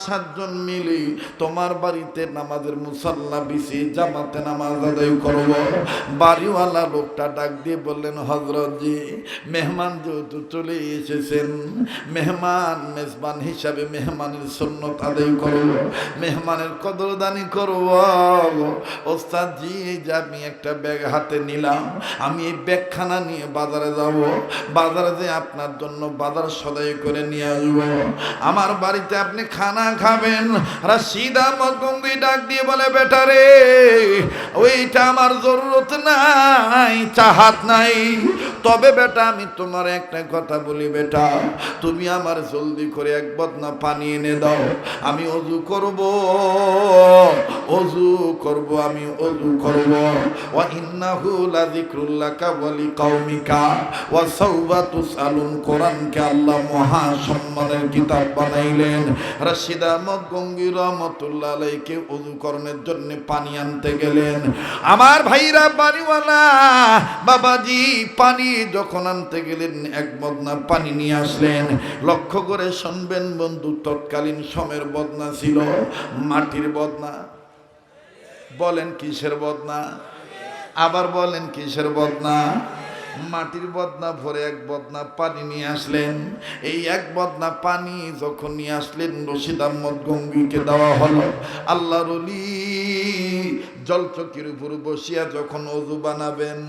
সাতজন মিলে তোমার বাড়িতে নামাজের মুসাল্লা বিছিয়ে জামাতে নামাজ আদায় করব। বাড়িওয়ালা লোকটা ডাক দিয়ে বললেন, হযরত জি, মেহমান যেহেতু চলে এসেছেন, মেহমান মেজবান হিসাবে মেহমানের সুন্নত আদায় করব, মেহমানের কদরদানি করব। ওস্তাদ জি, এই যে আমি একটা ব্যাগ হাতে নিলাম, আমি এই ব্যাগখানা নিয়ে বাজারে যাব, বাজারে যে আপনার জন্য বাজার সদাই করে নিয়ে আসবো। আমার বাড়িতে আপনি খানা খাবেন। রাশিদ আহমদ গঙ্গুই ডাক দিয়ে বলে, বেটা রে, ওইটা আমার জরুরত নাই, চাহাত নাই, তবে বেটা আমি তোমার একটা কথা বলি, বেটা তুমি আমার জলদি করে এক বদনা পানি এনে দাও, আমি অজু করব, অজু করব, আমি অজু করব। ওয়া ইন্নাহু লাযিকরুল্লাকা ওয়া লিকাওমিকা ওয়া সাওফা তুসআলুন। কোরআনকে আল্লাহ মহা সম্মানের কিতাব বানাইলেন। রাশিদ আহমদ গঙ্গি রহমতুল্লাহ আলাইহিকে ওযু করার জন্য পানি আনতে গেলেন। আমার ভাইরা, বাড়িওয়ালা বাবাজি পানি যখন আনতে গেলেন, এক বদনা পানি নিয়ে আসলেন। লক্ষ্য করে শুনবেন বন্ধু, তৎকালীন সময়ের বদনা ছিল মাটির বদনা। বলেন কিসের বদনা? আবার বলেন কিসের বদনা? মাটির বদনা ভরে এক বদনা পানি নিয়ে আসলেন। এই এক বদনা পানি যখন নিয়ে আসলেন, রশিদ আহমদ গঙ্গুইকে দেওয়া হলো। আল্লাহর ওলি জলচকির উপর বসিয়া যখন অজু বানাবেন,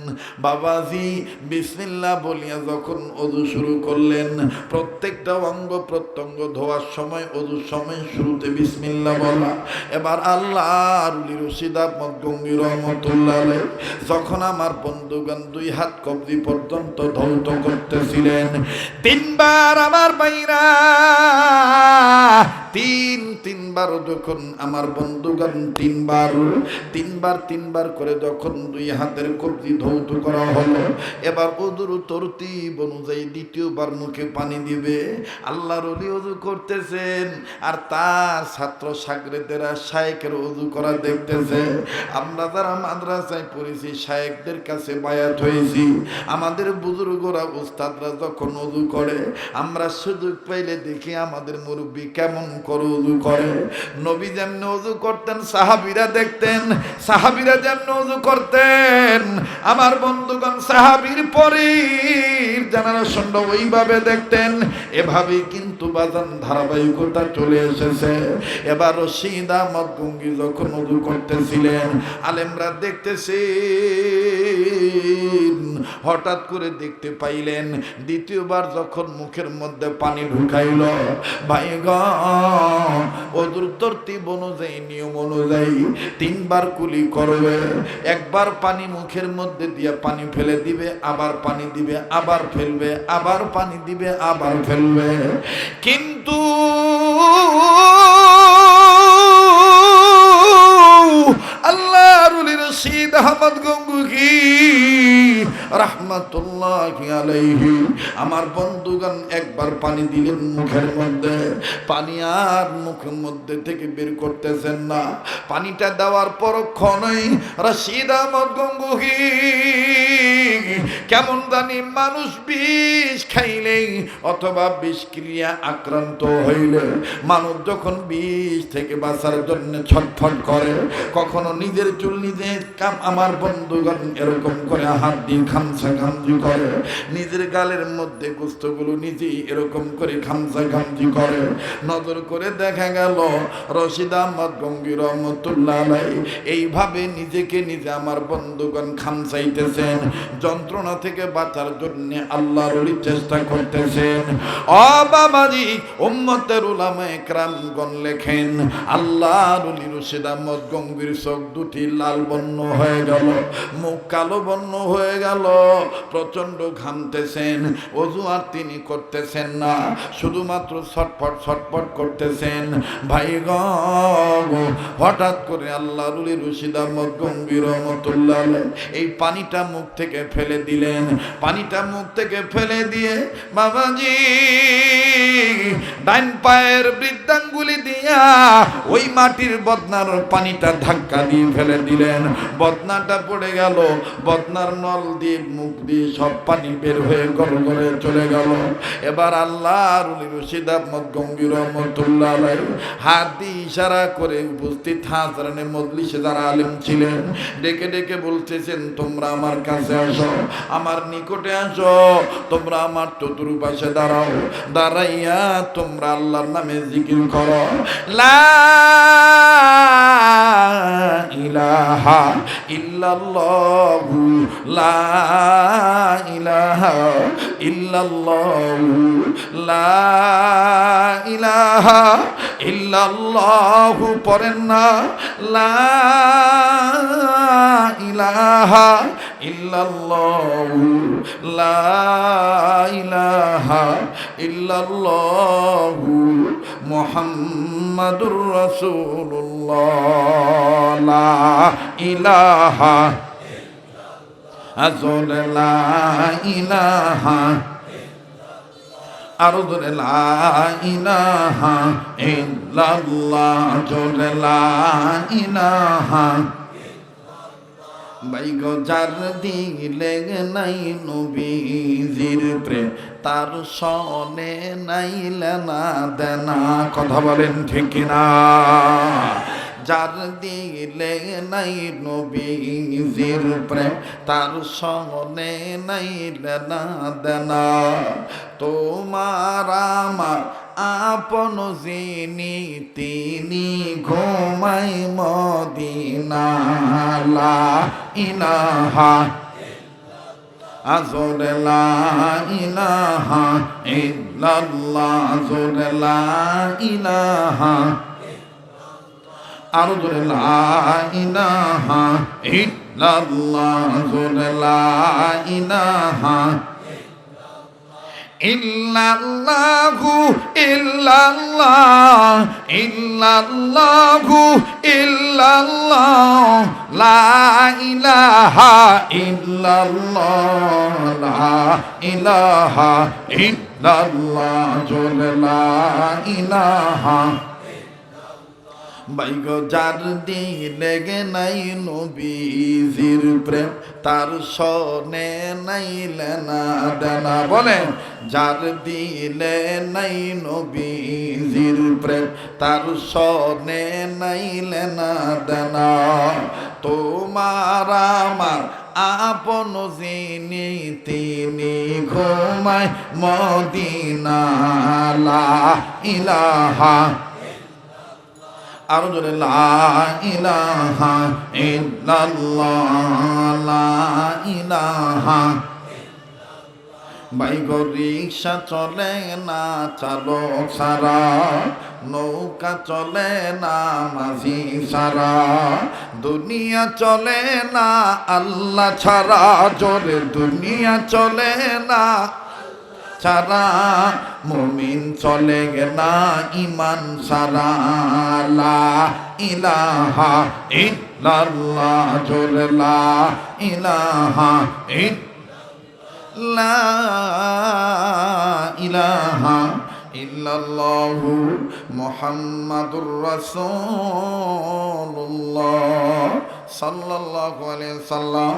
বাবাজি বিসমিল্লাহ বলিয়া যখন অজু শুরু করলেন, প্রত্যেকটা অঙ্গ প্রত্যঙ্গ ধোয়ার সময়, অজুর সময় শুরুতে বিসমিল্লাহ বলা। এবার আল্লাহর ওলি রশিদ আহমদ গঙ্গুই রহমতুল্লাহ আলাইহি যখন আমার বন্ধুগণ দুই হাত কবজি পর্যন্ত ধৌত করতেছিলেন, তিনবার আমার বাইরা তিনবার যখন আমার বন্ধুগণ তিনবার করে যখন দুই হাতের কবজি ধৌত করা হলো, এবার ওযুর তরতিব অনুযায়ী দ্বিতীয়বার মুখে পানি দিবে। আল্লাহর ওলি ওযু করতেছেন, আর তার ছাত্র শাগরেদেরা শায়েখের ওযু করা দেখতেছে। আমরা যারা মাদ্রাসায় পড়েছি, শায়েখদের কাছে বায়াত হয়েছি, আমাদের বুজুর্গরা উস্তাদরা যখন ওযু করে, আমরা সুযোগ পাইলে দেখি আমাদের মুরব্বী কেমন করে ওযু করে। নবী যেমন ওযু করতেন সাহাবীরা দেখতেন, সাহাবীরা যেমন ওযু করতেন আমার বন্ধুগণ সাহাবীর পরের জেনারেশনটা ওইভাবে দেখতেন। এভাবেই কিন্তু বাজান ধারাবাহিকতা চলে এসেছে। এবার রশিদ আহমদ গঙ্গুই যখন ওযু করতেছিলেন, আলেমরা দেখতেছে, হঠাৎ করে দেখতে পাইলেন দ্বিতীয়বার যখন মুখের মধ্যে পানি ঢুকাইল, ভাইগণ ওযুর তরতিব অনুযায়ী, নিয়ম অনুযায়ী তিনবার কুলি করবে। একবার পানি মুখের মধ্যে দিয়ে পানি ফেলে দিবে, আবার পানি দিবে, আবার ফেলবে, আবার পানি দিবে, আবার ফেলবে। কিন্তু আল্লাহর ওলি রশিদ আহমদ গঙ্গুই রাহমাতুল্লাহি আলাইহি আমার বন্ধুগণ একবার পানি দিলেন মুখের মধ্যে, পানি আর মুখের মধ্যে থেকে বের করতেছেন না। পানিটা দেওয়ার পরক্ষণেই রশিদ আহমদ গঙ্গুই কেমন জানি মানুষ বিষ খাইলেই অথবা বিষ ক্রিয়া আক্রান্ত হইলে মানুষ যখন বিষ থেকে বাঁচার জন্য ছটফট করে, কখনো নিজের চুল নিজে আমার বন্ধুগণ এরকম করে হাত দিয়ে খামসা খামজি করে, নিজের গালের মধ্যে গোস্তগুলো নিজেই এরকম করে খামসা খামজি করে। নজর করে দেখা গেল রশিদ আহমদ গঙ্গুই রহমতুল্লাহ আলাইহি এইভাবে নিজেকে নিজে আমার বন্ধুগণ খামসাইতেছেন, যন্ত্রণা থেকে বাঁচার জন্য আল্লাহর ওলি চেষ্টা করতেছেন। ও বাবাজি, উম্মতের উলামায়ে কেরামগণ লেখেন, আল্লাহর ওলি রশিদ আহমদ গঙ্গুইর চোখ দুটি লাল বর্ণ হয়ে গেল, মুখ কালো বর্ণ হয়ে গেল, প্রচন্ড ঘামতেছেন। ওযু আর তিনি করতেছেন না, শুধুমাত্র ছটফট ছটফট করতেছেন। ভাইগণ হঠাৎ করে আল্লাহর ওলি রশিদ আহমদ গঙ্গুই রহমতুল্লাহ আলাইহি এই পানিটা মুখ থেকে ফেলে দিলেন। পানিটা মুখ থেকে ফেলে দিয়ে বাবাজি ডাইন পায়ের বৃদ্ধাঙ্গুলি দিয়া ওই মাটির বদনার পানিটা ধাক্কা দিয়ে ফেলে দিলেন। বদনাটা পড়ে গেল, বদনার নল দিয়ে মুখ দিয়ে সব পানি বের হয়ে গড় গড়ে চলে গেল। এবার আল্লাহর ওলি রশিদ আহমদ গঙ্গী রহমতুল্লাহ আলাইহি হাত দিয়ে ইশারা করে উপস্থিত হাজরানে মজলিসে যারা আলেম ছিলেন ডেকে ডেকে বলতেছেন, তোমরা আমার কাছে আসো, আমার নিকটে আসো, তোমরা আমার চতুর্পাশে দাঁড়াও, দাঁড়াইয়া তোমরা আল্লাহর নামে জিকির করো, লা ইলাহা ইল্লাল্লাহু, লা ইলাহা ইল্লাল্লাহু, লা ইলাহা ইল্লাল্লাহু। পড়েন না, লা ইলাহা ইল্লাল্লাহু, লা ইলাহা ইল্লাল্লাহু মুহাম্মাদুর রাসূলুল্লাহ, লা ইলাহা আযল, লা ইলাহা আরো ধরে, লা ইলাহা ইল্লাল্লাহ, জোরে লা ইলাহা। বাইগো যার দিলে নাই নবীজির প্রেম, তার সনে নাইলে না দেনা। কথা বলেন ঠিক কিনা? যার দিলে নাই নবীজির প্রেম, তার সনে নাইলে না দেনা। তোমার আমার আপন যিনি, তিনি ঘুমাই মদিনা, লা ইলাহা আযল, লা ইলাহা ইল্লাল্লাহ, আযল, লা ইলাহা আরো জোরে, লা ইলাহা ইল্লাল্লাহ, আযল, লা ইলাহা ইল্লাল্লাহু ইল্লাল্লাহ ইল্লাল্লাহু ইল্লাল্লাহ, লা ইলাহা ইল্লাল্লাহ, লা ইলাহা ইল্লাল্লাহ, জোরে লা ইলাহা। বাইগো যার দিলে নাই নবীজির প্রেম, তার সনে নাইলে না দেনা। বলেন, যার দিলে নাই নবীজির প্রেম, তার সনে নাইলে না দেনা। তোমার আমার আপন যিনি, তিনি ঘুমায় মদিনা, লা ইলাহা আরো জোরে, লা ইলাহা ইল্লাল্লাহ, লা ইলাহা। বাইগো রিক্সা চলে না চালক সারা, নৌকা চলে না মাঝি সারা, দুনিয়া চলে না আল্লাহ ছাড়া, জোরে দুনিয়া চলে না ছাড়া, মুমিন চলে না ইমান সারা, লা ইলাহা ইল্লাল্লাহ, জোরে লা ইলাহা লা ইলাহা ইল্লাল্লাহু মুহাম্মাদুর রাসূলুল্লাহ সাল্লাল্লাহু আলাইহি সাল্লাম।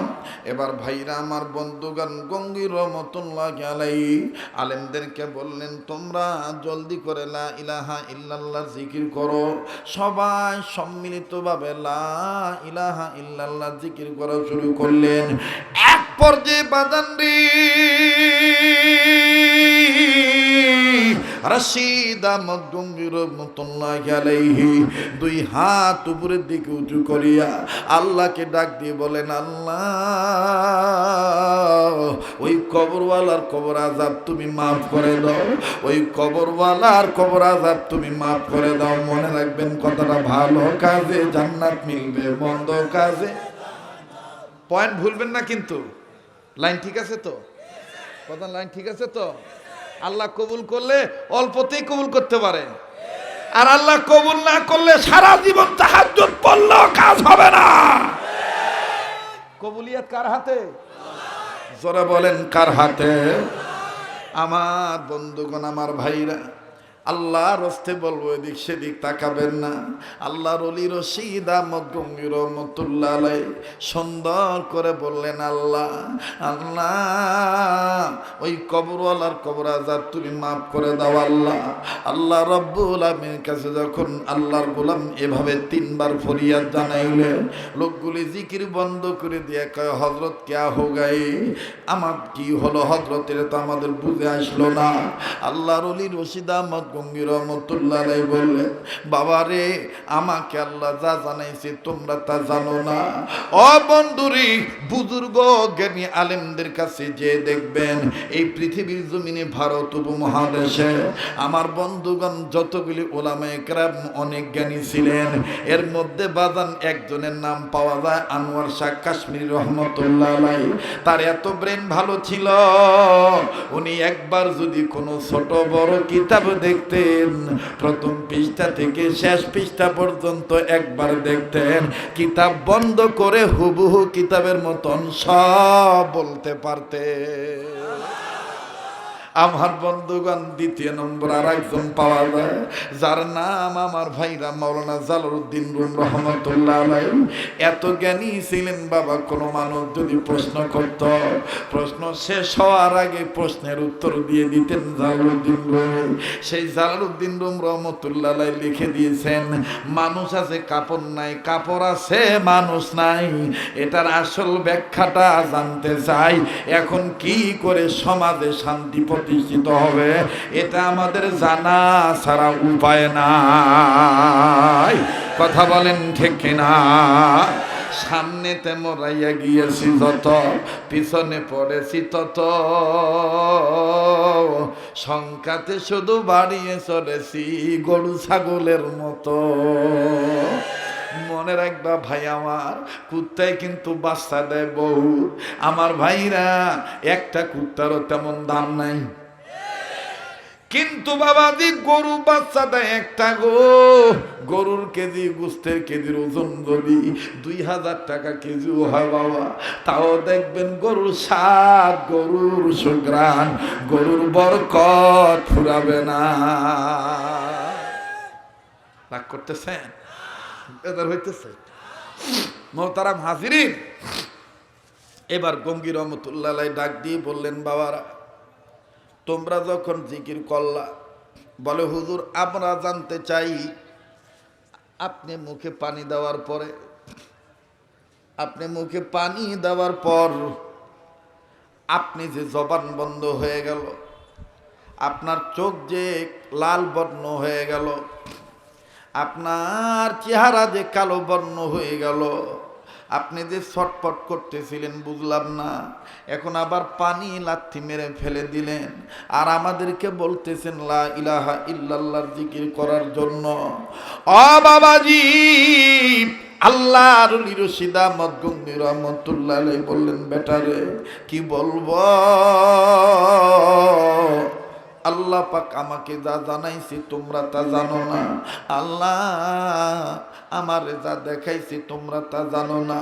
এবার ভাইরা আমার, বন্ধুগণ, গঙ্গী রহমতুল্লাহি আলাইহি আলেমদেরকে বললেন, তোমরা জলদি করে লা ইলাহা ইল্লাল্লাহ জিকির করো। সবাই সম্মিলিতভাবে লা ইলাহা ইল্লাল্লাহ জিকির করা শুরু করলেন। এক পর্যায়ে বাজানরি রশিদ আহমদ গঙ্গী রহমতুল্লাহি আলাইহি দুই হাত উপরের দিকে উঁচু করিয়া আল্লাহকে ডাক দিয়ে বলেন, আল্লাহ, ওই কবরওয়ালার কবর আযাব তুমি মাফ করে দাও, ওই কবরওয়ালার কবর আযাব তুমি মাফ করে দাও। মনে রাখবেন কথাটা, ভালো কাজে জান্নাত মিলবে, মন্দ কাজে। পয়েন্ট ভুলবেন না কিন্তু। লাইন ঠিক আছে তো? কথা লাইন ঠিক আছে তো? আল্লাহ কবুল করলে অল্পতেই কবুল করতে পারে, আর আল্লাহ কবুল না করলে সারা জীবন তাহাজ্জুদ পড়লেও কাজ হবে না। কবুলিয়াত কার হাতে? জোরে বলেন, কার হাতে? আমার বন্ধুগণ, আমার ভাইরা, আল্লাহর হস্তে বলবো এদিক সেদিক তাকাবেন না। আল্লাহর ওলি রশিদ আহমদ গঙ্গী রহমতুল্লাহ আলাইহি সুন্দর করে বললেন, আল্লাহ আল্লাহ ওই কবরওয়ালার কবর আযাব তুমি মাফ করে দাও আল্লাহ। আল্লাহ রব্বুল আলামিনের কাছে যখন আল্লাহর গোলাম এভাবে 3 বার ফরিয়াদ জানাইলে, লোকগুলি জিকির বন্ধ করে দিয়ে কয়, হযরত ক্যা হো গায়ে, আমার কি হলো হযরত, এটা তো আমাদের বুঝে আসলো না। আল্লাহর ওলি রশিদ আহমদ গঙ্গী রহমতুল্লাহ আলাইহি বললেন, বাবা রে, আমাকে আল্লাহ যা জানাইছে তোমরা তা জানো না। ও বন্ধুরি, বুজুর্গ জ্ঞানী আলেমদের কাছে যে দেখবেন এই পৃথিবীর জমিনে ভারত উপমহাদেশে আমার বন্ধুগণ যতগুলি ওলামায়ে কেরাম অনেক জ্ঞানী ছিলেন, এর মধ্যে বাজান একজনের নাম পাওয়া যায় আনোয়ার শাহ কাশ্মীরি রহমতুল্লাহ আলাইহি। তার এত ব্রেন ভালো ছিল, উনি একবার যদি কোনো ছোট বড় কিতাব দেখতেন, প্রথম পৃষ্ঠা থেকে শেষ পৃষ্ঠা পর্যন্ত একবার দেখতেন, কিতাব বন্ধ করে হুবহু কিতাবের মতন সব বলতে পারতেন। আমার বন্ধুগণ, 2 নম্বর আর একজন পাওয়া যায়, যার নাম আমার ভাইরা মাওলানা জালালউদ্দিন রুম রহমতুল্লাহ আলাইহি। এত জ্ঞানী ছিলেন বাবা, কোনো মানুষ যদি প্রশ্ন করত, প্রশ্ন শেষ হওয়ার আগে প্রশ্নের উত্তর দিয়ে দিতেন জালালউদ্দিন রুম। সেই জালালউদ্দিন রুম রহমতুল্লাহ আলাইহি লিখে দিয়েছেন, মানুষ আছে কাপড় নাই, কাপড় আছে মানুষ নাই। এটার আসল ব্যাখ্যাটা জানতে চাই, এখন কি করে সমাজে শান্তি প্রতিষ্ঠিত হবে, এটা আমাদের জানা ছাড়া উপায় নাই। কথা বলেন ঠিক কিনা? সামনেতে মরাইয়া গিয়েছি যত, পিছনে পড়েছি তত, সংখ্যাতে শুধু বাড়িয়ে চলেছি গরু ছাগলের মতো। মনে রাখবা ভাই আমার, কুত্তায় কিন্তু বাচ্চা দেয় বহু। আমার ভাইরা, একটা কুত্তারও তেমন দাম নাই, কিন্তু বাবাজি গরু বাচ্চা দেয় একটা গো। গরুর কেজি, গোস্তের কেজির ওজন যদি 2000 টাকা কেজিও হয় বাবা, তাও দেখবেন গরুর স্বাদ, গরুর সুঘ্রাণ, গরুর বরকত ফুরাবে না। রাগ করতেছেন? এদের হইতেছে মোহতারাম হাজিরিন। এবার গঙ্গী রহমতুল্লাহ আলাইহি ডাক দিয়ে বললেন, বাবারা তোমরা যখন জিকির করলা, বলে হুজুর আমরা জানতে চাই, আপনি মুখে পানি দেওয়ার পরে, আপনি মুখে পানি দেওয়ার পর আপনি যে জবান বন্ধ হয়ে গেল, আপনার চোখ যে লাল বর্ণ হয়ে গেল, আপনার চেহারা যে কালো বর্ণ হয়ে গেল, আপনি যে ছটফট করতেছিলেন বুঝলাম না, এখন আবার পানি লাথি মেরে ফেলে দিলেন, আর আমাদেরকে বলতেছেন লা ইলাহা ইল্লাল্লাহর জিকির করার জন্য। ও বাবাজি, আল্লাহর ওলি রশিদ আহমদ গঙ্গী রহমতুল্লাহ আলাইহি বললেন, বেটারে কি বলবো, আল্লাহ পাক আমাকে যা জানাইছি তোমরা তা জানো না, আল্লাহ আমারে যা দেখাইছি তোমরা তা জানো না।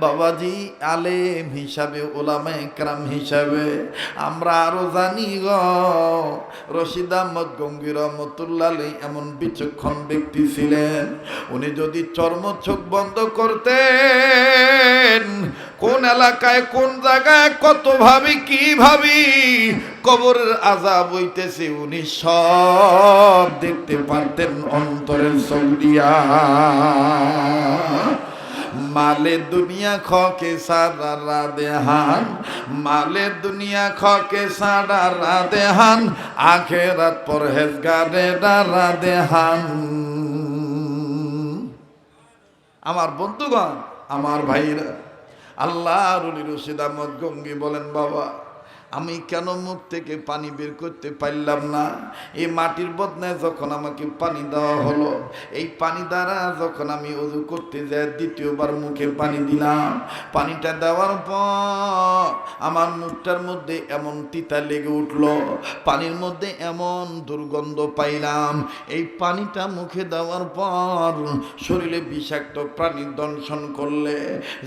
বাবাজি, আলেম হিসাবে, ওলামায়ে কেরাম হিসাবে আমরা আরো জানি গো, রশিদ আহমদ গঙ্গী রহমতুল্লাহ আলাইহি এমন বিচক্ষণ ব্যক্তি ছিলেন, উনি যদি চর্ম চোখ বন্ধ করতেন, কোন এলাকায় কোন জায়গায় কত ভাবি কি ভাবি কবরের আযাব হইতেছে, উনি সব দেখতে পারতেন অন্তরের চোখ দিয়া। মালে দুনিয়া খকে সারা রাদেহান, মালে দুনিয়া খকে সারা রাদেহান, আখেরাত পরহেজগারে রাদেহান। আমার বন্ধুগণ, আমার ভাইরা, আল্লাহর ওলি রশিদ আহমদ গঙ্গী বলেন, বাবা আমি কেন মুখ থেকে পানি বের করতে পারলাম না? এই মাটির বদনায় যখন আমাকে পানি দেওয়া হলো, এই পানি দ্বারা যখন আমি ওযু করতে যাই, দ্বিতীয়বার মুখে পানি দিলাম, পানিটা দেওয়ার পর আমার মুখটার মধ্যে এমন তিতা লেগে উঠলো, পানির মধ্যে এমন দুর্গন্ধ পাইলাম, এই পানিটা মুখে দেওয়ার পর শরীরে বিষাক্ত প্রাণী দংশন করলে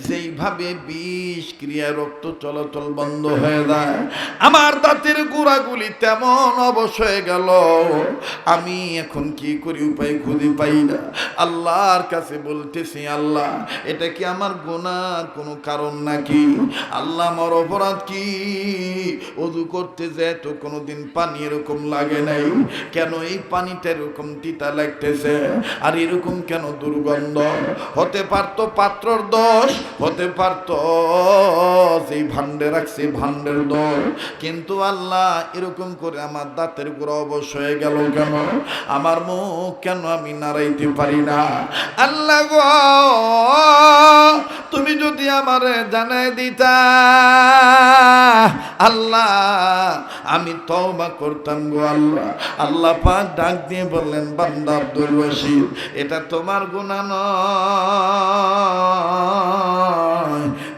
যেইভাবে বিষ ক্রিয়া রক্ত চলাচল বন্ধ হয়ে যায়, আমার দাঁতের গোড়াগুলি তেমন অবশ হয়ে গেল, আমি এখন কি করি উপায় খুঁজে পাই না। আল্লাহর কাছে বলতেছি, আল্লাহ এটা কি আমার গুনার কোনো কারণ নাকি? আল্লাহ আমার অপরাধ কি? ওযু করতে যায় তো কোনোদিন পানি এরকম লাগে নাই, কেন এই পানিটা এরকম তিতা লাগতেছে, আর এরকম কেন দুর্গন্ধ? হতে পারতো পাত্রর দোষ, হতে পারতো যে ভান্ডে রাখছে ভান্ডের দোষ, কিন্তু আল্লাহ এরকম করে আমার দাঁতের গোড়া অবশ হয়ে গেল কেন? আমার মুখ কেন আমি নাড়াইতে পারি না? আল্লাহ গো, তুমি যদি আমারে জানাই দিতা আল্লাহ, আমি তওবা করতাম গো আল্লাহ। আল্লাহ পাক ডাক দিয়ে বললেন, বান্দা আব্দুল রশিদ, এটা তোমার গুনাহ নয়।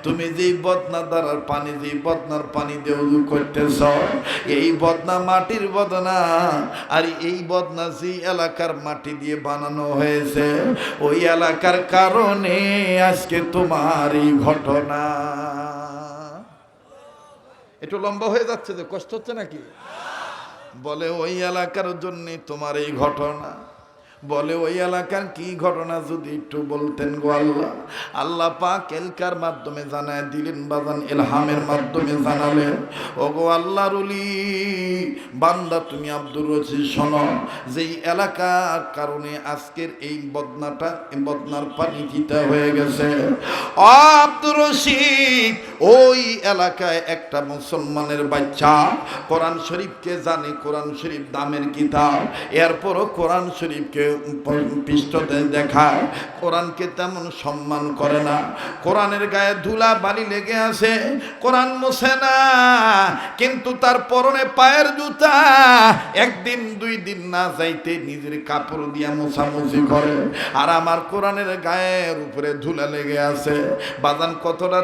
তুমি যেই বদনা দ্বারার পানি, যেই বদনার পানি দিয়ে ওযু করতেছ, এই বদনা মাটির বদনা, আর এই বদনা যে এলাকার মাটি দিয়ে বানানো হয়েছে, ওই এলাকার কারণে আজকে তোমার এই ঘটনা। একটু লম্বা হয়ে যাচ্ছে, যে কষ্ট হচ্ছে নাকি? বলে ওই এলাকার জন্য তোমার এই ঘটনা। বলে ওই এলাকার কি ঘটনা যদি একটু বলতেন গো আল্লাহ। আল্লাহ পাক এলকার মাধ্যমে জানায় দিলেন, বাজান ইলহামের মাধ্যমে জানালেন, ওগো আল্লাহর ওলি বান্দা তুমি আব্দুর রশিদ শোনো, যেই এলাকার কারণে আজকের এই বদনাটা, এই বদনার পানি তিতা হয়ে গেছে। ও আব্দুর রশিদ, ওই এলাকায় একটা মুসলমানের বাচ্চা কোরআন শরীফকে জানে, কোরআন শরীফ দামের কিতাব, এরপরও কোরআন শরীফকে পৃষ্ঠতে দেখায়, কোরআনকে তেমন সম্মান করে না, কোরআনের গায়ে ধুলা বালি লেগে আছে, কোরআন মোছে না, কিন্তু তার পরনে পায়ের জুতা একদিন দুই দিন না যাইতে নিজের কাপড় দিয়া মোছামুছি করে, আর আমার কোরআনের গায়ের উপরে ধুলা লেগে আছে। বাজান কতটা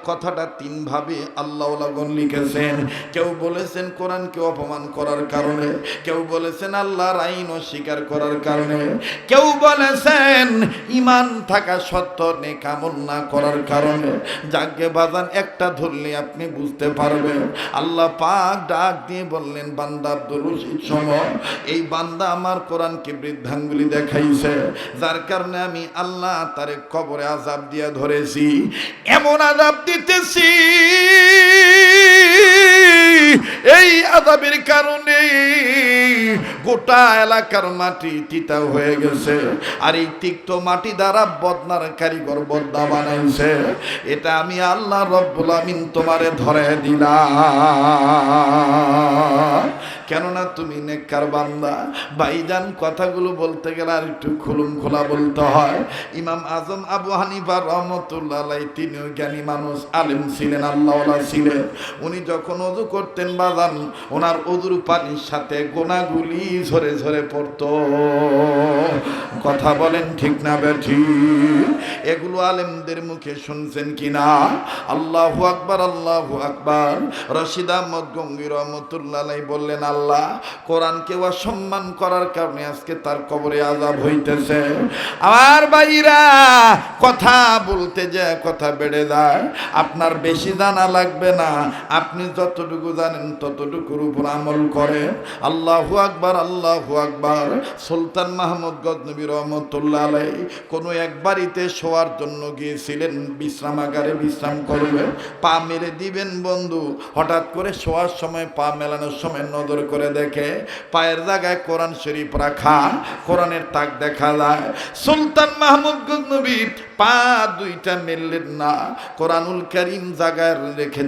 কথাটা তিন ভাবে আল্লাহ ওয়ালাগণ লিখেছেন। কেউ বলেছেন কোরআনকে অপমান করার কারণে, কেউ বলেছেন আল্লাহর আইন অস্বীকার করার কারণে, কেউ বলেছেন ঈমান থাকা সত্ত্বেও নেক আমল না করার কারণে। যাকে বাজান একটা ধরলে আপনি বুঝতে পারবেন। আল্লাহ পাক ডাক দিয়ে বললেন, বান্দা আব্দুর রশিদ শোনো, এই বান্দা আমার কোরআনকে বৃদ্ধাঙ্গুলি দেখাইছে, যার কারণে আমি আল্লাহ তারে কবরে আযাব দিয়া ধরেছি, এমন আযাব দিতেছি এই আযাবের কারণে গোটা এলাকার মাটি তিতা হয়ে গেছে, আর এই তিক্ত মাটি দ্বারা বদনার কারিগর বদনা বানাইছে। এটা আমি আল্লাহ রব্বুল আমিন তোমারে ধরে দিলাম, কেননা তুমি নেককার বান্দা। ভাইজান কথাগুলো বলতে গেলে আর একটু খুলুম খোলা বলতে হয়। ইমাম আজম আবু হানিফা রহমতুল্লাহ আলাইহি, তিনিও জ্ঞানী মানুষ, আলেম ছিলেন, আল্লাহওয়ালা ছিলেন। উনি যখন ওযু করতেন বাজান, ওনার ওযুর পানির সাথে গোনাগুলি ঝরে ঝরে পড়তো। কথা বলেন ঠিক না বেঠিক? এগুলো আলেমদের মুখে শুনছেন কিনা? আল্লাহু আকবার, আল্লাহু আকবার। রশিদ আহমদ গঙ্গী রহমতুল্লাহ আলাইহি বললেন, আল্লাহ কোরআনকে অসম্মান করার কারণে আজকে তার কবরে আযাব হইতেছে। আমার ভাইরা, কথা বলতে যে কথা বেড়ে যায়। আপনার বেশি জানা লাগবে না, আপনি যতটুকু জানেন ততটুকুর উপর আমল করেন। আল্লাহু আকবার, আল্লাহু আকবার। সুলতান মাহমুদ গজনবী রহমতুল্লাহ আলাইহি কোনো এক বাড়িতে শোয়ার জন্য গিয়েছিলেন, বিশ্রামাগারে বিশ্রাম করবেন, পা মেরে দিবেন বন্ধু। হঠাৎ করে শোয়ার সময়, পা মেলানোর সময় নজর করে দেখে পায়ের জায়গায় কোরআন শরীফ রাখা, কোরআনের তাক দেখা যায়। সুলতান মাহমুদ গজনবী পা দুইটা মেললেন না, কোরআনুল কারীম জায়গায় রেখে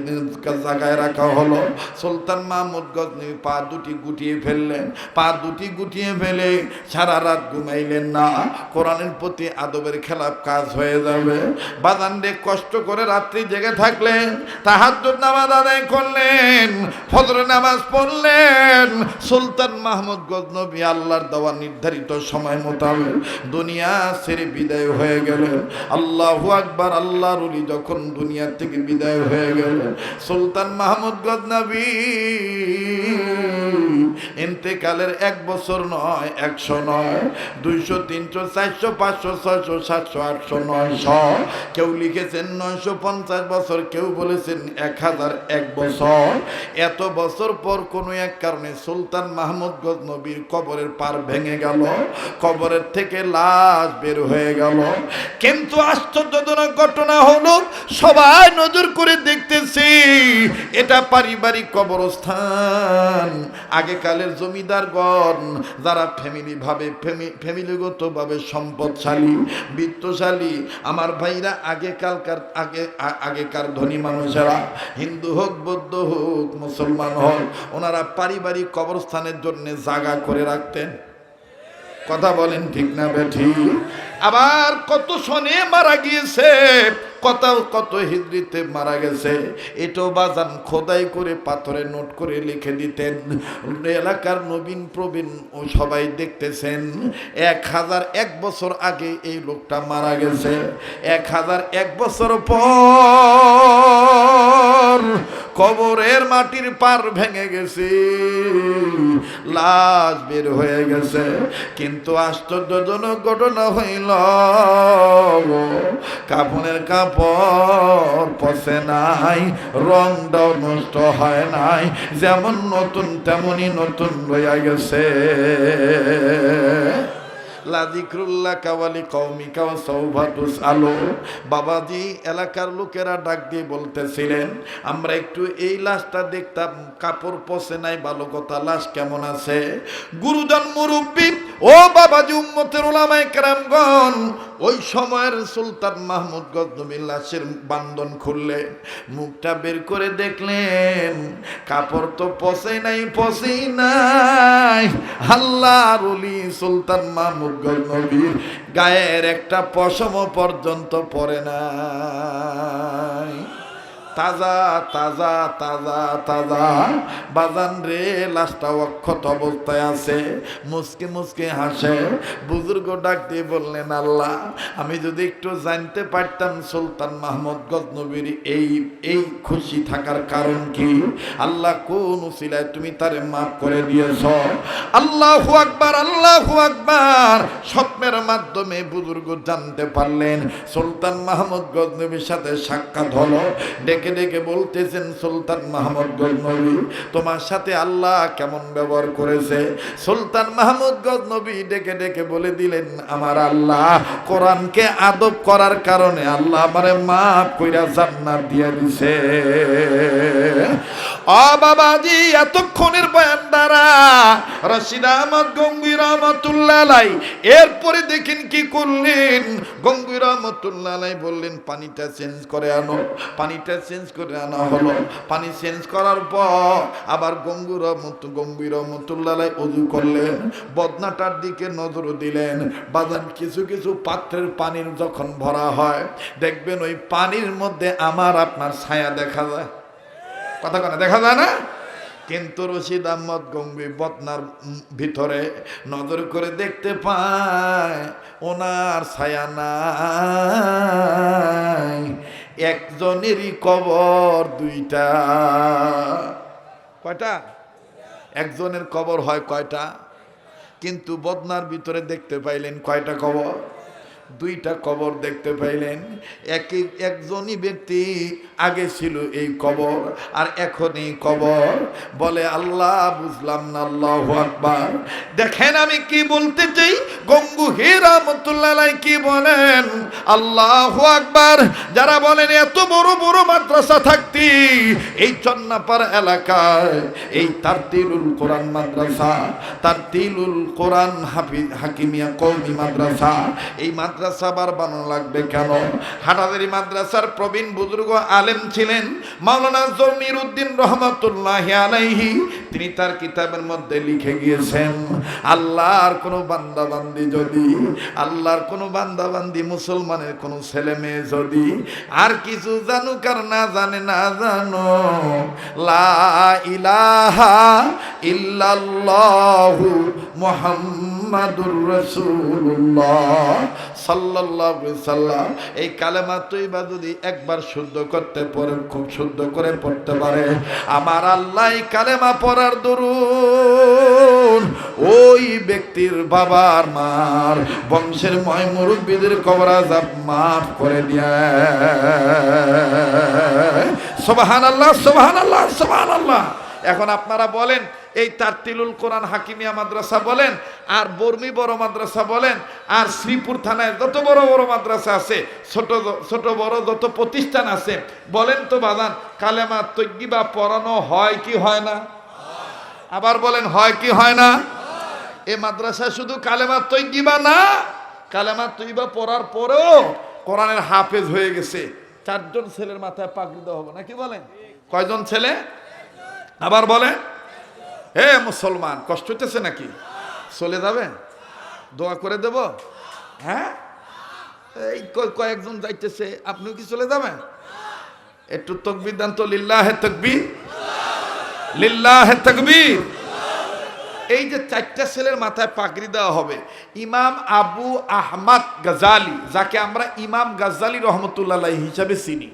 জায়গায় রাখা হলো। সুলতান মাহমুদ গজনবী পা দুটি গুটিয়ে ফেললেন, পা দুটি গুটিয়ে ফেলে সারা রাত ঘুমাইলেন না। কোরআনের প্রতি আদবের খেলাপ কাজ হয়ে যাবে। বাজানরে কষ্ট করে রাত্রি জেগে থাকলেন, তাহাজ্জুদ নামাজ আদায় করলেন, ফজর নামাজ পড়লেন। সুলতান মাহমুদ গজনবী আল্লাহর দেওয়া নির্ধারিত সময় মোতাবেক দুনিয়া ছেড়ে বিদায় হয়ে গেলেন। আল্লাহু আকবার। আল্লাহর ওলি যখন দুনিয়া থেকে বিদায় হয়ে গেলেন, সুলতান মাহমুদ গজনবী ইন্তেকালের 1 বছর নয়, 100 নয়, 200, 300, 400, 500, 600, 700, 800, 900, কেউ লিখেছেন 950 বছর, কেউ বলেছেন 1001 বছর। এত বছর পর কোনো এক কারণে সুলতান মাহমুদ গজনবীর কবরের পার ভেঙে গেল, কবরের থেকে লাশ বের হয়ে গেল। কিন্তু আশ্চর্যজনক ঘটনা হলো, সবাই নজর করে দেখতেছি এটা পারিবারিক কবরস্থান। আগেকালের জমিদারগণ যারা ফ্যামিলিগতভাবে সম্পদশালী, বিত্তশালী, আমার ভাইরা আগেকার ধনী মানুষেরা, হিন্দু হোক, বৌদ্ধ হোক, মুসলমান হোক, ওনারা পারিবারিক কবরস্থানের জন্য জায়গা করে রাখতেন। কথা বলেন ঠিক না বেঠি? আবার কত সনে মারা গিয়েছে, কত হিজরিতে মারা গেছে, এটাও বাজান খোদাই করে পাথরে নোট করে লিখে দিতেন। এলাকার নবীন প্রবীণ ও সবাই দেখতেছেন 1001 বছর আগে এই লোকটা মারা গেছে। 1001 বছর পর কবরের মাটির পার ভেঙে গেছে, লাশ বের হয়ে গেছে। কিন্তু আশ্চর্যজনক ঘটনা হইল, কাফনের কাপড় পচে নাই, রংটাও নষ্ট হয় নাই, যেমন নতুন তেমনই নতুন রইয়া গেছে। লাযিকরুল্লাহ কাওয়ালি কওমিকা ওয়া সাওফা তুসআলু। বাবাজি এলাকার লোকেরা ডাক দিয়ে বলতেছিলেন, আমরা একটু এই লাশটা দেখতাম, কাপড় পচে নাই, ভালো কথা, লাশ কেমন আছে? গুরুজন মুরব্বী ও বাবাজি উম্মতের উলামায়ে কেরামগণ ওই সময়ের সুলতান মাহমুদ গজনবীর লাশের বান্ধন খুললেন, মুখটা বের করে দেখলেন কাপড় তো পচে নাই। আল্লাহর ওলি সুলতান মাহমুদ গজনবীর গায়ের একটা পশম পর্যন্ত পড়ে নাই। তাজা তাজা তাজা তাজা বাজান রে, লাশটা অক্ষত অবস্থায় আছে, মুসকে মুসকে হাসে। বুজুর্গ ডাক দিয়ে বললেন, আল্লাহ আমি যদি একটু জানতে পারতাম সুলতান মাহমুদ গজনবীর এই খুশি থাকার কারণ কি, আল্লাহ কোন উসিলায় তুমি তারে মাফ করে দিয়েছ। আল্লাহু আকবার, আল্লাহু আকবার। স্বপ্নের মাধ্যমে বুজুর্গ জানতে পারলেন সুলতান মাহমুদ গজনবীর সাথে সাক্ষাৎ হলো। ডেকে ডেকে বলতেছেন, সুলতান মাহমুদ গজনবী তোমার সাথে আল্লাহ কেমন ব্যবহার করেছে। সুলতান মাহমুদ গজনবী ডেকে ডেকে বলে দিলেন, আমার আল্লাহ কোরআনকে আদব করার কারণে আল্লাহ আমারে মাফ কইরা জান্নাত দিয়ে দিছে। ও বাবাজি এতক্ষণের বয়ান দ্বারা রশিদ আহমদ গঙ্গুই রহমতুল্লাহ আলাইহি এরপরে দেখেন কি করলেন। গঙ্গুই রহমতুল্লাহ আলাইহি বললেন, পানিটা চেঞ্জ করে আনো। পানিটা চেঞ্জ করে আনা হলো। পানি চেঞ্জ করার পর আবার গঙ্গুই রহমতুল্লাহ আলাইহি ওযু করলেন, বদনাটার দিকে নজর দিলেন। বাজান কিছু কিছু পাত্রের পানির যখন ভরা হয় দেখবেন ওই পানির মধ্যে আমার আপনার ছায়া দেখা যায়। কথা কথা দেখা যায় না? কিন্তু রশিদ আহমদ গঙ্গুই বদনার ভিতরে নজর করে দেখতে পায় ওনার ছায়া নাই। একজনেরই কবর দুইটা। কয়টা? একজনের কবর হয় কয়টা? কিন্তু বদনার ভিতরে দেখতে পাইলেন কয়টা কবর? দুইটা কবর দেখতে পাইলেন। একজনই ব্যক্তি আগে ছিল এই কবর আর এখন এই কবর। বলে আল্লাহ বুঝলাম না। আল্লাহু আকবার। দেখেন আমি কি বলতে চাই, গঙ্গুই রহমাতুল্লাহ আলাইহি কি বলেন, আল্লাহু আকবার। যারা বলেন এত বড় বড় মাদ্রাসা থাকতি এই চন্নাপাড়া এলাকায় এই তারতিলুল কোরআন মাদ্রাসা, তারতিলুল কোরআন হাকিমিয়া কওমি মাদ্রাসা, এই মাদ্রাসা বার বানানো লাগবে কেন? হাটাজারি মাদ্রাসার প্রবীণ বুজুর্গ আলেম ছিলেন মাওলানা জমির উদ্দিন রহমাতুল্লাহি আলাইহি। তিনি তার কিতাবের মধ্যে লিখে গিয়েছেন, আল্লাহর কোনো বান্দাবান্দি যদি, আল্লাহর কোনো বান্দাবান্দি মুসলমানের কোনো ছেলে মেয়ে যদি আর কিছু জানুক আর না জানে না জানো, লা ইলাহা ইল্লাল্লাহু মুহাম্মাদুর মুহাম্মাদুর রাসূলুল্লাহ সাল্লাল্লাহু আলাইহি সাল্লাম। এই কালেমা তৈবা যদি একবার শুদ্ধ করতে পারে, খুব শুদ্ধ করে পড়তে পারে, আমার আল্লাহ এই কালেমা পড়ার দরুন ওই ব্যক্তির বাবার মার বংশের ময় মুরব্বীদের কবর আযাব মাফ করে দেয়। সুবহানাল্লাহ, সুবহানাল্লাহ, সুবহানাল্লাহ। এখন আপনারা বলেন, এই তারতিলুল কোরআন হাকিমিয়া মাদ্রাসা বলেন, আর বর্মি বড় মাদ্রাসা বলেন, আর শ্রীপুর থানায় যত বড় বড় মাদ্রাসা আছে, ছোট ছোট বড় যত প্রতিষ্ঠান আছে, বলেন তো বাজান, কালেমা তৈয়্যিবা পড়ানো হয় কি হয় না? আবার বলেন, হয় কি হয় না? এই মাদ্রাসা শুধু কালেমা তৈয়্যিবা না, কালেমা তৈয়্যিবা পড়ার পরেও কোরআনের হাফেজ হয়ে গেছে। 4 জন ছেলের মাথায় পাগড়ি দেওয়া হবে নাকি বলেন? কয়জন ছেলে? আবার বলেন, হে মুসলমান, কষ্ট হইতেছে নাকি? চলে যাবেন? দোয়া করে দেব? হ্যাঁ, এই কয়েকজন যাইতেছে, আপনিও কি চলে যাবেন? একটু তাকবীর দেন তো, লিল্লাহে তাকবীর, লিল্লাহে তাকবীর। এই যে 4টা ছেলের মাথায় পাগড়ি দেওয়া হবে, ইমাম আবু আহমদ গাজালি, যাকে আমরা ইমাম গাজালি রহমতুল্লাহ আলাইহি হিসাবে চিনি,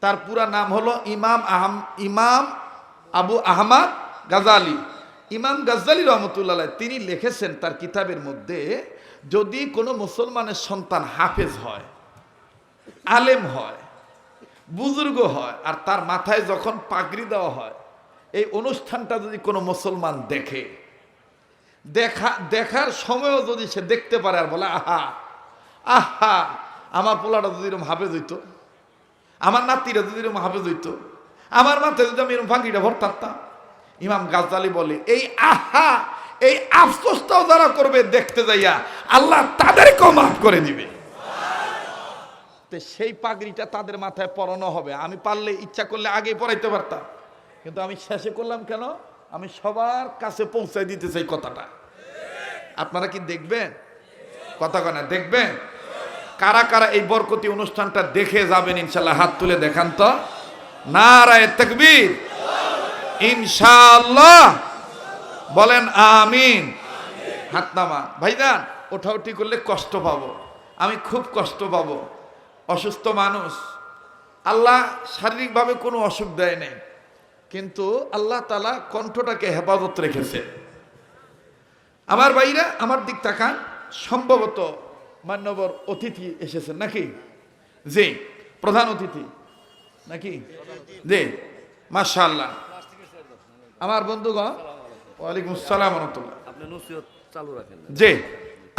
তার পুরা নাম হলো ইমাম আবু আহমদ গাজালি। ইমাম গাজালি রহমতুল্লাহ আলাইহি তিনি লিখেছেন তার কিতাবের মধ্যে, যদি কোনো মুসলমানের সন্তান হাফেজ হয়, আলেম হয়, বুজুর্গ হয়, আর তার মাথায় যখন পাগড়ি দেওয়া হয়, এই অনুষ্ঠানটা যদি কোনো মুসলমান দেখে, দেখার সময়ও যদি সে দেখতে পারে আর বলে, আহা আহা, আমার পোলাটা যদি এরকম হাফেজ হইতো, আমার নাতিরা যদি এরকম হাফেজ হইতো, আমার মাথায় যদি আমি এরকম পাগড়িটা ভরতাম। ইমাম গাজ্জালি বলে, এই আহা, এই আফসোসটাও যারা করবে দেখতে যাইয়া, আল্লাহ তাদেরকেও মাফ করে দিবে। তো সেই পাগড়িটা তাদের মাথায় পরানো হবে। আমি পারলে, ইচ্ছা করলে আগেই পরাইতে পারতাম, কিন্তু আমি শেষে করলাম কেন? আমি সবার কাছে পৌঁছায় দিতে চাই কথাটা। আপনারা কি দেখবেন? কথা কনা দেখবেন? কারা কারা এই বরকতি অনুষ্ঠানটা দেখে যাবেন ইনশাআল্লাহ? হাত তুলে দেখান তো। নারায়ে তাকবীর, ইনশাআল্লাহ বলেন আমিন। হাত নামা। ভাইজান, ওঠাউঠি করলে কষ্ট পাবো, আমি খুব কষ্ট পাবো। অসুস্থ মানুষ, আল্লাহ শারীরিকভাবে কোনো অসুখ দেয় নেই, কিন্তু আল্লাহ তাআলা কণ্ঠটাকে হেফাজত রেখেছে। আমার ভাইরা, আমার দিক তাকান। সম্ভবত মান্যবর অতিথি এসেছেন নাকি? জি, প্রধান অতিথি নাকি? জি, মাশাআল্লাহ। আমার বন্ধুগণ, ওয়ালাইকুম আসসালাম ওয়া রাহমাতুল্লাহ। আপনি নসিহত চালু রাখেন। জি,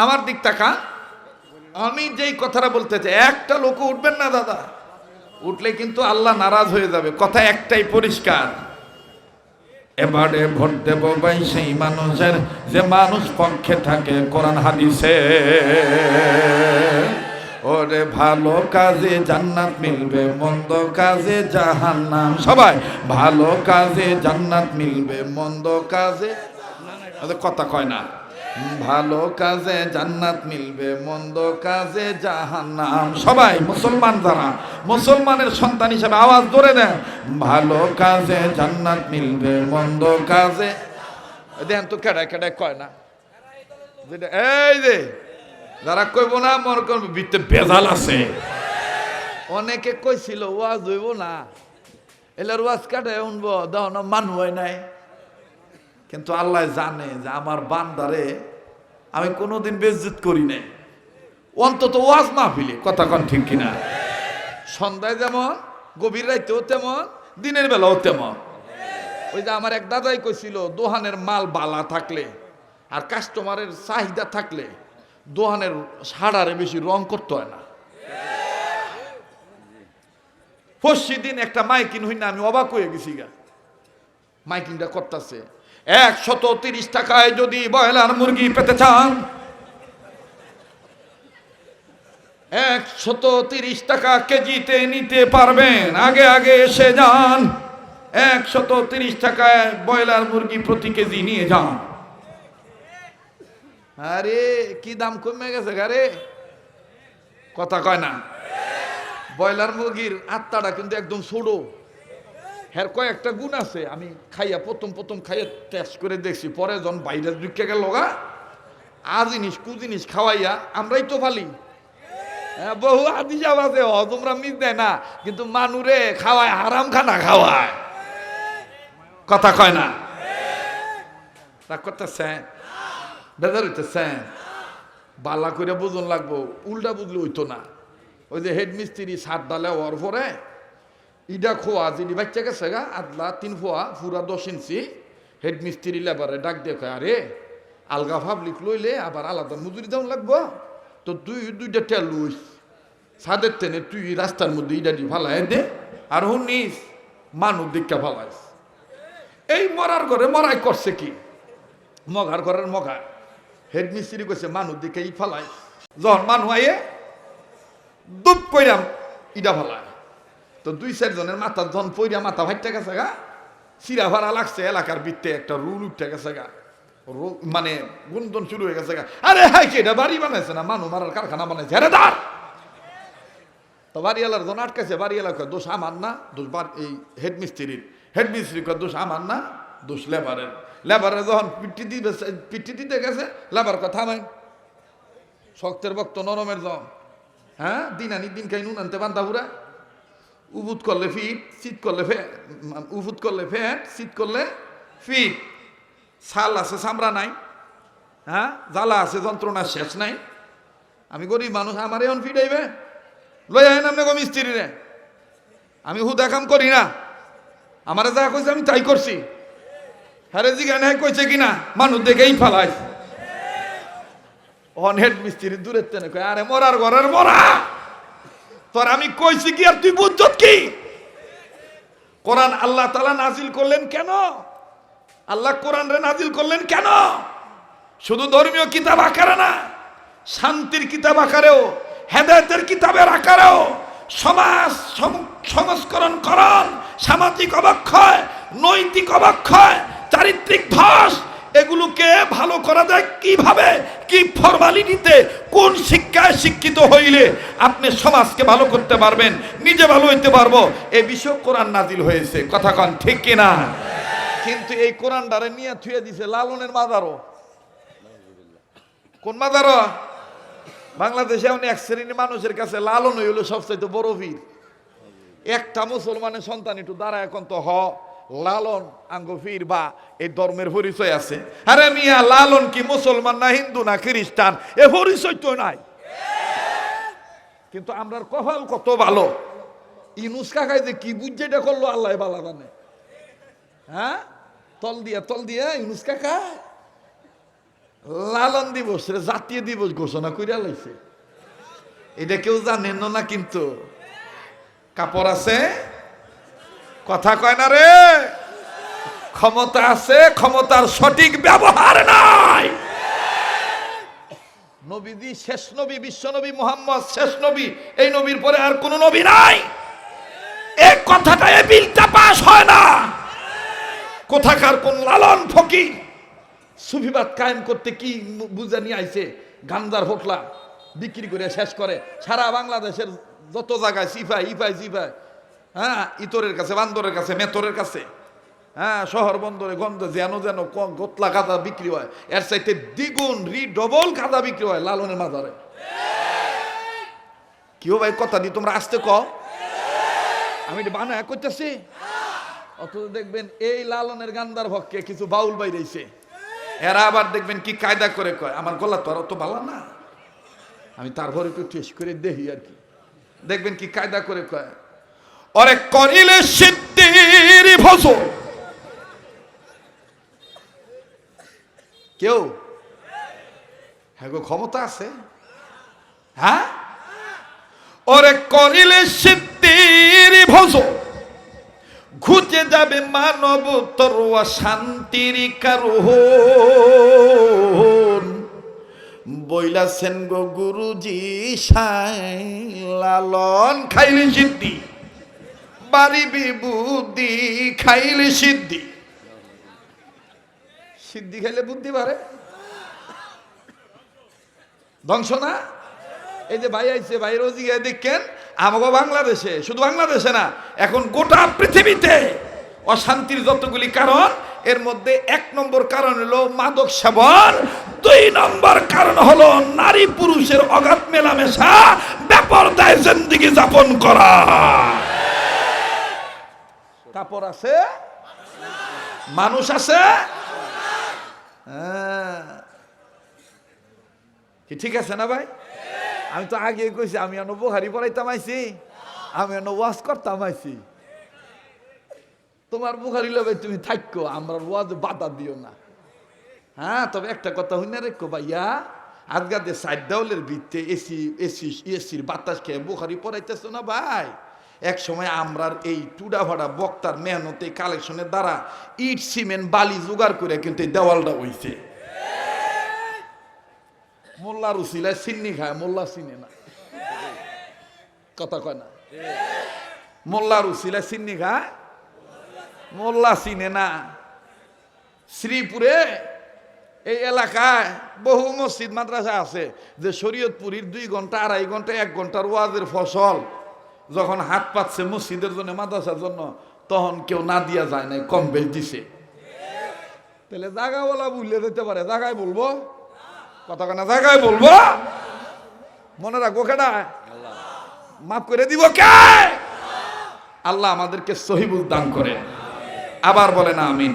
আমার দিক তাকান। আমি যেই কথাটা বলতে চাই, একটা লোক উঠবেন না দাদা, উঠলে কিন্তু আল্লাহ নারাজ হয়ে যাবে। কথা একটাই পরিষ্কার, এবারে ভোট দেব ভাই সেই মানুষের যে মানুষ পক্ষে থাকে কোরআন হাদিসে। ওরে ভালো কাজে জান্নাত মিলবে, মন্দ কাজে জাহান্নাম। সবাই, ভালো কাজে জান্নাত মিলবে, মন্দ কাজে, কথা কয় না, ভালো কাজে জান্নাত মিলবে, মন্দ কাজে জাহান্নাম। সবাই মুসলমান, যারা মুসলমানের সন্তান হিসেবে আওয়াজ ধরে দেন, ভালো কাজে জান্নাত মিলবে, মন্দ কাজে। দেন তো কেডায় কেডায় কয় না, এই যে যারা কইব না, মনে করবে বিতে বেজাল আছে। অনেকে কইছিল ওয়াজ হইব না, এলার ওয়াজ কাটায় উনবো, দাও না, মানুষ হয় নাই। কিন্তু আল্লাহ জানে যে আমার বান্দারে আমি কোনোদিন বেইজ্জত করি নাই, অন্তত ওয়াজ মাহফিলে। কথা কন ঠিক কিনা? সন্ধ্যায় যেমন, গভীর রাইতেও তেমন, দিনের বেলাও তেমন। ওই যে আমার এক দাদাই কইছিল, দোহানের মাল বালা থাকলে আর কাস্টমারের চাহিদা থাকলে দোহানের সাড়ারে বেশি রং করতে হয় না। পরশু দিন একটা মাইকিং হই না, আমি অবাক হয়ে গেছি গা। মাইকিংটা করতেছে, 130 টাকায় যদি ব্রয়লার মুরগি পেতে চান, 130 টাকা কেজিতে নিতে পারবেন, আগে আগে এসে যান, 130 টাকায় ব্রয়লার মুরগি প্রতি কেজি নিয়ে যান। আরে কি দাম কমে গেছে গারে, কথা কয় না। ব্রয়লার মুরগির আত্মাটা কিন্তু একদম ছোট, হ্যাঁ কয়েকটা গুণ আছে। আমি খাইয়া প্রথম খাইয়া টেস্ট করে দেখছি, পরে যখন বাইরে ঢুকে গেল গা, জিনিস কু জিনিস খাওয়াইয়া আমরাই তো ফালি। বহু হাদিস আছে তোমরা মিস দেয় না, কিন্তু মানুরে খাওয়ায়, হারাম খানা খাওয়ায়। কথা কয় না? রাগ করতেছেন? বেজার হইতেছেন? বালা করে বুঝন লাগবো, উল্টা বুঝলে হইতো না। ওই যে হেড মিস্ত্রি সাত ডালে হওয়ার পরে ইডা খোয়া যিনি বাচ্চা গেছে গা আদলা 3 ফোয়া পুরা 10 ইঞ্চি, হেড মিস্ত্রি লেবারে ডাক দেখে, আরে আলগা পাবলিক লইলে আবার আলাদা মজুরি দাম লাগবো, তো তুই 2টা টেল লইস ছাদের টেনে তুই রাস্তার মধ্যে ইডা দি ফালাই দে, আর শুনিস মানুষ দীক্ষা ফালাইস। এই মরার ঘরে মরাই করছে কি, মগার ঘরের মগা হেড মিস্ত্রি কইছে মানুষ দিকে ই ফালাই, যখন মানুষ আইয়ে দুপ কইরাম ইডা ফালায়, তো 2-4 জনের মাথা যখন পইরা মাথা ভাইটা গেছে গা, চিরা ভাড়া লাগছে, এলাকার ভিত্তে একটা রুল উঠে গেছে গা, মানে গুনতন শুরু হয়ে গেছে গা, আরে হাই কি এটা বাড়ি বানাইছে না মানুষ মারার কারখানা বানাইছে, আরে দাঁড়। তো বাড়িওয়ালার যখন আটকাছে, বাড়িওয়ালা কয় দোষ আমার না, দোষ এই হেড মিস্ত্রির। হেড মিস্ত্রি কয় দোষ আমার না, দোষ লেবারের। লেবারে যখন পিটি দিতে গেছে, লেবার কথা নাই, শক্তের বক্ত নরমের জন, হ্যাঁ দিন আনি দিন খাই নুন আনতে বান্ধা পুরা, উবুত করলে ফিট, শীত করলে উবুত করলে ফ্যাট, শীত করলে ফিট, ছাল আছে চামড়া নাই, হ্যাঁ জ্বালা আছে যন্ত্রণা শেষ নাই। আমি গরিব মানুষ, আমার এখন ফিট আইবে লই আইন আপনি গো মিস্ত্রি রে, আমি হুদা কাম করি না, আমার যা কইছে আমি তাই করছি। হ্যাঁ জিগান হ্যাঁ কইছে কিনা, মানুষ দেখেই ফালাই। অন হেড মিস্ত্রি দূরের তেনে কয়, আরে মরার ঘরের মরা, তোর আমি কইছি কি আর তুই বুঝছত কি? কোরআন আল্লাহ তাআলা নাজিল করলেন কেন? আল্লাহ কোরআন রে নাজিল করলেন কেন? শুধু ধর্মীয় কিতাব আকারে না, শান্তির কিতাব আকারেও, হেদায়েতের কিতাবের আকারেও, সমাজ সংস্করণ করণ, সামাজিক অবক্ষয়, নৈতিক অবক্ষয়, চারিত্রিক ধস, এগুলোকে ভালো করা যায় কিভাবে, কি ফরমালিটিতে, কোন শিক্ষায় শিক্ষিত হইলে আপনি সমাজকে ভালো করতে পারবেন, নিজে ভালো হইতে পারবো, এই বিষয়ে কোরআন নাজিল হয়েছে। কথা কন ঠিক কিনা? কিন্তু এই কোরআনটারে নিয়ে থুয়ে দিছে লালনের মাজারও। কোন মাজারও? বাংলাদেশে এমন এক শ্রেণীর মানুষের কাছে লালন হইল সবচাইতে বড় বীর। একটা মুসলমানের সন্তান একটু দাঁড়া এখন তো লালন আঙ্গফির বা এই ধর্মের পরিচয় আছে। আরে মিয়া লালন কি মুসলমান না হিন্দু না খ্রিস্টান, এ পরিচয় তো নাই। কিন্তু আমরার কপাল কত ভালো, ইনুস কাকাই যে কি বুঝছে এটা করলো আল্লাহ ভালো জানে। হ্যাঁ তল দিয়া ইনুস কাকা লালন দিবস রে জাতীয় দিবস ঘোষণা কইরা লাইছে। এটা কেউ জানেন না, কিন্তু কাপড় আছে, কথা কয় না রে, ক্ষমতা আছে, ক্ষমতার সঠিক ব্যবহার নাই। নবীজি শেষ নবী, বিশ্ব নবী মুহাম্মদ শেষ নবী, এই নবীর পরে আর কোন নবী নাই। এই কথাটা এই বিলটা পাস হয় না। কোথাকার কোন লালন ফকির সুফিবাদ কায়েম করতে কি বুঝা নিয়ে আইছে, গাঞ্জার ফোকলা বিক্রি করে শেষ করে সারা বাংলাদেশের যত জায়গায় সিফাই ইফাই জিফাই, হ্যাঁ ইতরের কাছে, বান্দরের কাছে, মেতরের কাছে, হ্যাঁ শহর বন্দরে গন্ধ যেন যেন গোতলা কাদা বিক্রি হয়, এর চাইতে দ্বিগুণ ডবল কাদা বিক্রি হয় লালনের মাজারে। কেউ ভাই কথা দি তোমরা আসতে কও, আমি এটা বানায় করতেছি। অথচ দেখবেন এই লালনের গান্ধার ভক্কে কিছু বাউল বাইরেছে, এরা আবার দেখবেন কি কায়দা করে কয়, আমার গলা তো আর অত ভালো না, আমি তারপরে একটু টেস্ট করে দেখি আর কি। দেখবেন কি কায়দা করে কয়, অরে করিলে সিদ্ধির ভোজন। কেউ হ্যাঁ গো ক্ষমতা আছে, হ্যাঁ ওরে করিলে সিদ্ধির ভোজন, ঘুচে যাবে মানবতর শান্তির কারণ। বইলাছেন গো গুরুজি সাই লালন, খাইলে সিদ্ধি বাড়িবি বুদ্ধি, খাইলে সিদ্ধি। সিদ্ধি খাইলে বুদ্ধি বাড়ে, ধ্বংস না? এই যে ভাই আইছে, ভাইয়ের ওদিকে দেখেন আমাকে বাংলাদেশে, শুধু বাংলাদেশে না, এখন গোটা পৃথিবীতে অশান্তির যতগুলি কারণ, এর মধ্যে 1 নম্বর কারণ হলো মাদক সেবন, দুই নম্বর কারণ হলো নারী পুরুষের অগাধ মেলামেশা, বেপরদায় জিন্দেগি যাপন করা। কাপড় আছে, মানুষ আছে, কি ঠিক আছে না ভাই? আমি তো আগে কইছি আমি এনে বুখারি পড়াইতাম আইছি, আমি এনে ওয়াজ করতাম আইছি। তোমার বুখারি লবে তুমি থাকো, আমরা ওয়াজ বাধা দিও না। হ্যাঁ, তবে একটা কথা হই না রেখো ভাইয়া, আজগাদের সাইড ডাউলের ভিত্তে এসির বাতাস খেয়ে বুখারি পড়াইতেছো না ভাই। এক সময় আমরার এই টুডা ভাড়া বক্তার মেহনতে কালেকশনের দ্বারা ইট সিমেন্ট বালি জোগাড় করে কিন্তু এই দেওয়ালটা হইছে। মোল্লার উসিলায় চিন্নি খায়, মোল্লা চিনে না, কথা কয় না। মোল্লার উসিলায় চিন্নি খায়, মোল্লা চিনে না। শ্রীপুরে এই এলাকায় বহু মসজিদ মাদ্রাসা আছে যে শরীয়তপুরীর 2 ঘন্টা 2.5 ঘন্টা 1 ঘন্টার ওয়াজের ফসল যখন হাত পাচ্ছে মসজিদের জন্য মাদ্রাসার জন্য, তখন কেউ না দিয়া যায় না, কম বেশ দিছে। তাহলে জায়গাওয়ালা বুঝলে দিতে পারে, জায়গায় বলবো, কথা কেনা জায়গায় বলবো। মনে রাখবো কেডা? মাফ করে দিব কে? আল্লাহ আমাদেরকে সহিবুল দান করে। আবার বলেন আমিন।